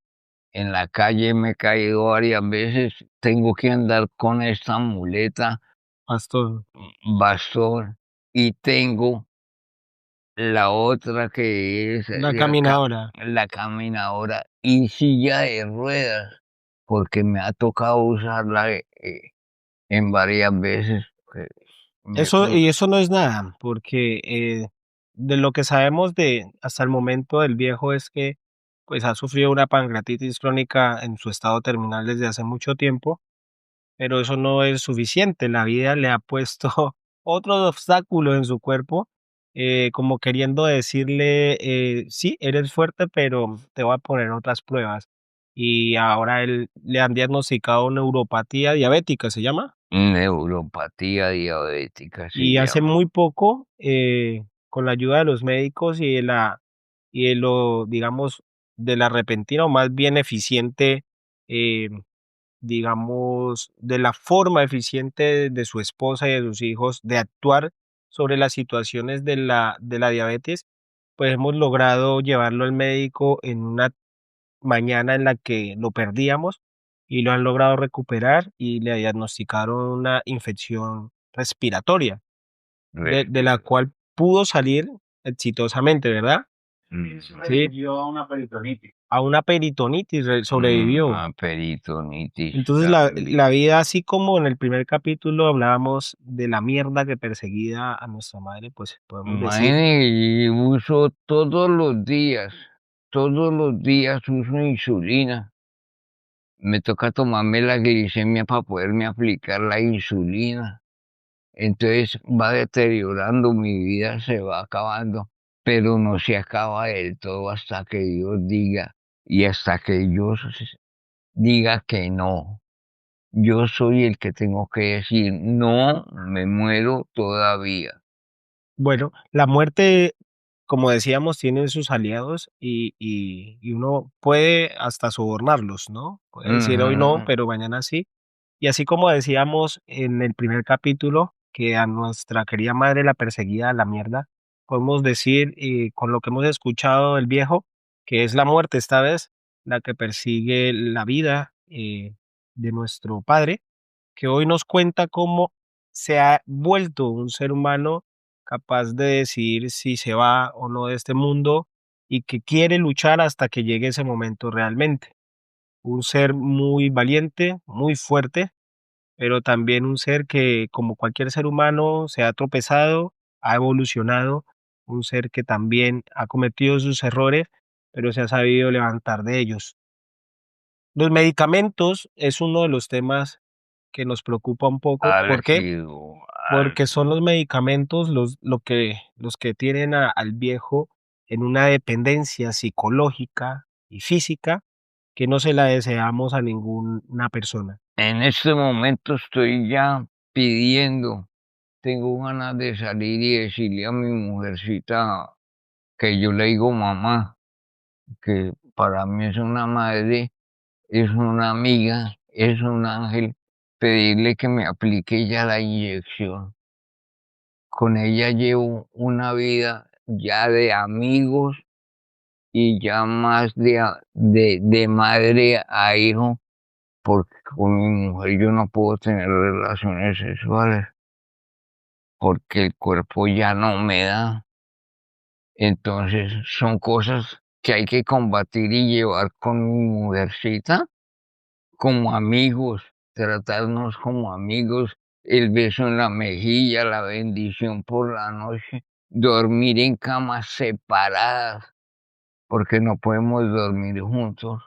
En la calle me he caído varias veces, tengo que andar con esta muleta, Pastor, bastón, y tengo la otra que es la caminadora. la caminadora y silla de ruedas, porque me ha tocado usarla en varias veces. Y eso no es nada, porque de lo que sabemos de hasta el momento del viejo es que pues ha sufrido una pancreatitis crónica en su estado terminal desde hace mucho tiempo, pero eso no es suficiente. La vida le ha puesto otro obstáculo en su cuerpo, como queriendo decirle, sí, eres fuerte, pero te voy a poner otras pruebas. Y ahora él le han diagnosticado neuropatía diabética, ¿se llama? Neuropatía diabética se Y hace llama. muy poco, con la ayuda de los médicos y de lo, digamos, de la repentina o más bien eficiente, eh, digamos, de la forma eficiente de su esposa y de sus hijos de actuar sobre las situaciones de la diabetes, pues hemos logrado llevarlo al médico en una mañana en la que lo perdíamos y lo han logrado recuperar y le diagnosticaron una infección respiratoria de la Respiro. cual pudo salir exitosamente, ¿verdad? Mm, Sí, a una peritonitis sobrevivió. a peritonitis Entonces la también. vida, así como en el primer capítulo hablábamos de la mierda que perseguía a nuestra madre, pues podemos decir, Imagínate, yo uso todos los días uso insulina. Me toca tomarme la glicemia para poderme aplicar la insulina. Entonces va deteriorando, mi vida se va acabando, pero no se acaba del todo hasta que Dios diga y hasta que Dios diga que no. Yo soy el que tengo que decir, no me muero todavía. bueno, la muerte, como decíamos, tiene sus aliados y uno puede hasta sobornarlos, ¿no? Puede decir hoy no, Ujú. pero mañana sí. Y así como decíamos en el primer capítulo, que a nuestra querida madre la perseguía la mierda, podemos decir, con lo que hemos escuchado del viejo, que es la muerte esta vez, la que persigue la vida de nuestro padre, que hoy nos cuenta cómo se ha vuelto un ser humano capaz de decidir si se va o no de este mundo y que quiere luchar hasta que llegue ese momento realmente. Un ser muy valiente, muy fuerte, pero también un ser que, como cualquier ser humano, se ha tropezado, ha evolucionado, un ser que también ha cometido sus errores, pero se ha sabido levantar de ellos. Los medicamentos es uno de los temas que nos preocupa un poco. ¿Por qué? Álgido, Porque son álgido. los medicamentos los que tienen al viejo en una dependencia psicológica y física que no se la deseamos a ninguna persona. En este momento estoy ya pidiendo, tengo ganas de salir y decirle a mi mujercita que yo le digo mamá, que para mí es una madre, es una amiga, es un ángel, pedirle que me aplique ya la inyección. Con ella llevo una vida ya de amigos y ya más de madre a hijo, porque con mi mujer yo no puedo tener relaciones sexuales, porque el cuerpo ya no me da. Entonces son cosas que hay que combatir y llevar con mi mujercita como amigos, tratarnos como amigos, el beso en la mejilla, la bendición por la noche, dormir en camas separadas, porque no podemos dormir juntos.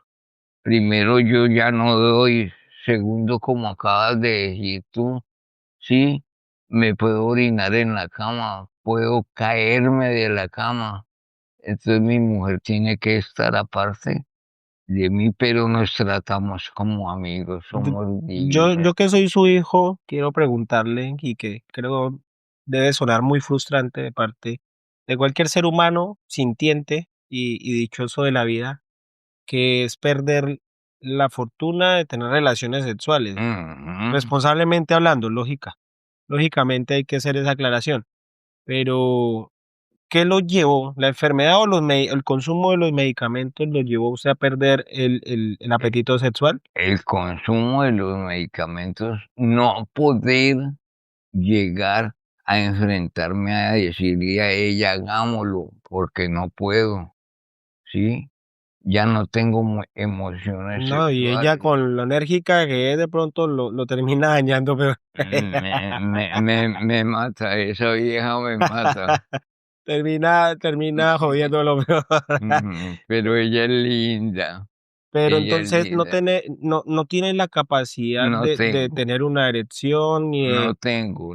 Primero yo ya no doy, segundo como acabas de decir tú, sí, me puedo orinar en la cama, puedo caerme de la cama. Entonces mi mujer tiene que estar aparte de mí, pero nos tratamos como amigos, D- somos yo divinos. que soy su hijo, quiero preguntarle y que creo debe sonar muy frustrante de parte de cualquier ser humano sintiente y dichoso de la vida, que es perder la fortuna de tener relaciones sexuales. Ujú. Responsablemente hablando, lógicamente hay que hacer esa aclaración, pero ¿qué lo llevó? ¿La enfermedad o el consumo de los medicamentos lo llevó a usted a perder el E- apetito sexual? El consumo de los medicamentos, no poder llegar a enfrentarme a decirle a ella, hagámoslo, porque no puedo, ¿sí? Ya no tengo emociones No, y ella sexuales. con lo enérgica que es, de pronto lo termina dañando, pero Me mata, esa vieja me mata. termina jodiéndolo peor. Pero ella es linda, Pero ella es entonces linda. no tiene la capacidad No de tengo, tener una erección ni no tengo.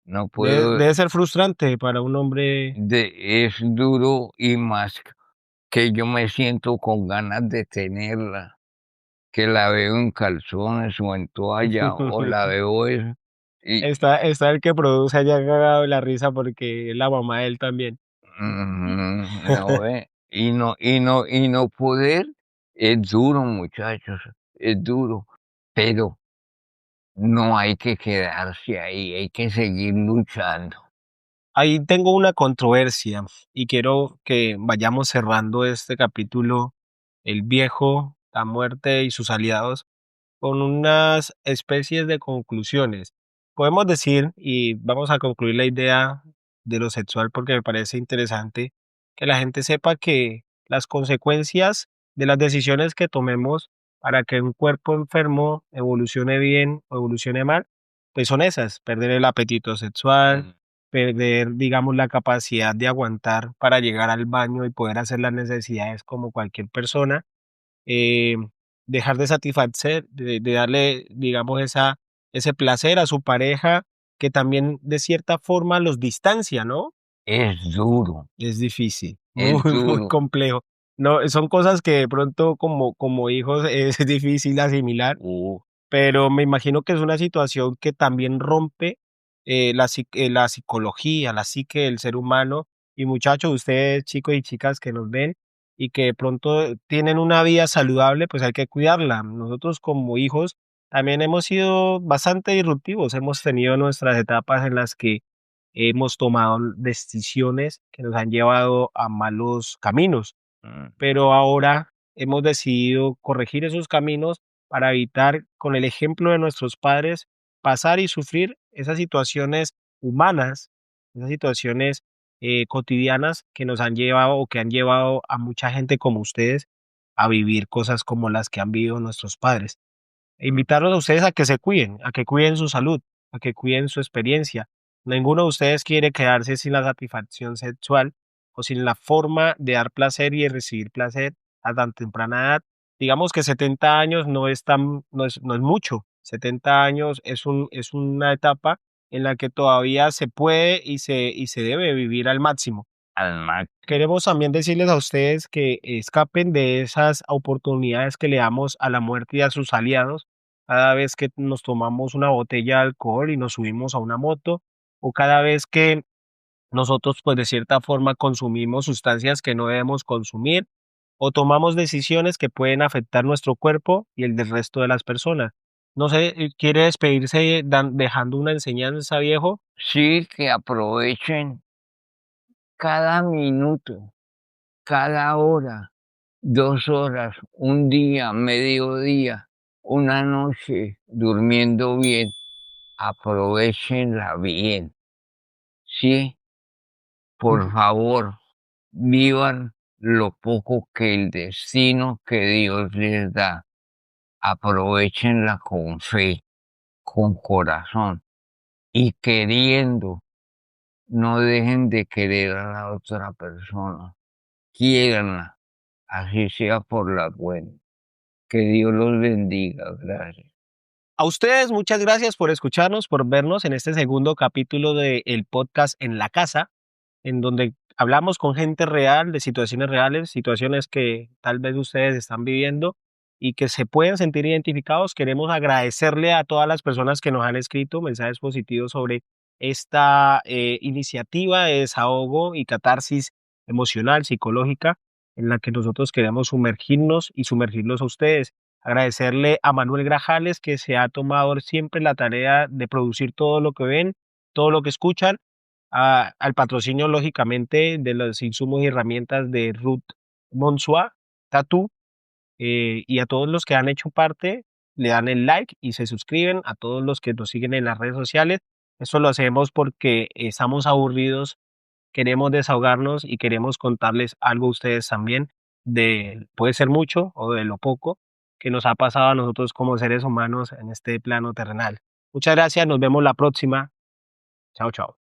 No puedo, debe ser frustrante para un hombre. es duro y más que yo me siento con ganas de tenerla, que la veo en calzones o en toalla o la veo y Está el que produce allá cagado de la risa porque es la mamá de él también. no ve, y no poder es duro, muchachos, es duro, pero no hay que quedarse ahí, hay que seguir luchando. Ahí tengo una controversia y quiero que vayamos cerrando este capítulo, el viejo, la muerte y sus aliados, con unas especies de conclusiones. Podemos decir, y vamos a concluir la idea de lo sexual porque me parece interesante, que la gente sepa que las consecuencias de las decisiones que tomemos para que un cuerpo enfermo evolucione bien o evolucione mal, pues son esas, perder el apetito sexual, Mm, perder, digamos, la capacidad de aguantar para llegar al baño y poder hacer las necesidades como cualquier persona, eh, dejar de satisfacer, de darle, digamos, ese placer a su pareja, que también de cierta forma los distancia, ¿no? es duro, Es difícil, muy, es muy duro. complejo. No, son cosas que de pronto como hijos es difícil asimilar, Uh, pero me imagino que es una situación que también rompe la psicología, la psique del ser humano. Y muchachos, ustedes chicos y chicas que nos ven y que de pronto tienen una vida saludable, pues hay que cuidarla. Nosotros como hijos también hemos sido bastante disruptivos, hemos tenido nuestras etapas en las que hemos tomado decisiones que nos han llevado a malos caminos, mm, pero ahora hemos decidido corregir esos caminos para evitar, con el ejemplo de nuestros padres, pasar y sufrir esas situaciones humanas, esas situaciones cotidianas que nos han llevado o que han llevado a mucha gente como ustedes a vivir cosas como las que han vivido nuestros padres. Invitarlos a ustedes a que se cuiden, a que cuiden su salud, a que cuiden su experiencia. Ninguno de ustedes quiere quedarse sin la satisfacción sexual o sin la forma de dar placer y de recibir placer a tan temprana edad. Digamos que 70 años no es mucho. 70 años es una etapa en la que todavía se puede y se debe vivir al máximo. al máximo. Queremos también decirles a ustedes que escapen de esas oportunidades que le damos a la muerte y a sus aliados cada vez que nos tomamos una botella de alcohol y nos subimos a una moto, o cada vez que nosotros, pues de cierta forma, consumimos sustancias que no debemos consumir, o tomamos decisiones que pueden afectar nuestro cuerpo y el del resto de las personas. No sé, ¿quiere despedirse dejando una enseñanza, viejo? Sí, que aprovechen cada minuto, cada hora, 2 horas, un día, mediodía, una noche, durmiendo bien. Aprovechenla bien, sí, por favor, vivan lo poco que el destino que Dios les da. Aprovechenla con fe, con corazón y queriendo. No dejen de querer a la otra persona. Quiéranla, así sea por las buenas. Que Dios los bendiga. Gracias. A ustedes, muchas gracias por escucharnos, por vernos en este segundo capítulo del podcast En la Casa, en donde hablamos con gente real de situaciones reales, situaciones que tal vez ustedes están viviendo y que se pueden sentir identificados. Queremos agradecerle a todas las personas que nos han escrito mensajes positivos sobre esta iniciativa de desahogo y catarsis emocional, psicológica, en la que nosotros queremos sumergirnos y sumergirlos a ustedes. Agradecerle a Manuel Grajales, que se ha tomado siempre la tarea de producir todo lo que ven, todo lo que escuchan, al patrocinio, lógicamente, de los insumos y herramientas de Ruth Monsua Tattoo, y a todos los que han hecho parte, le dan el like y se suscriben, a todos los que nos siguen en las redes sociales. Eso lo hacemos porque estamos aburridos, queremos desahogarnos y queremos contarles algo a ustedes también, puede ser mucho o de lo poco que nos ha pasado a nosotros como seres humanos en este plano terrenal. Muchas gracias, nos vemos la próxima. Chao, chao.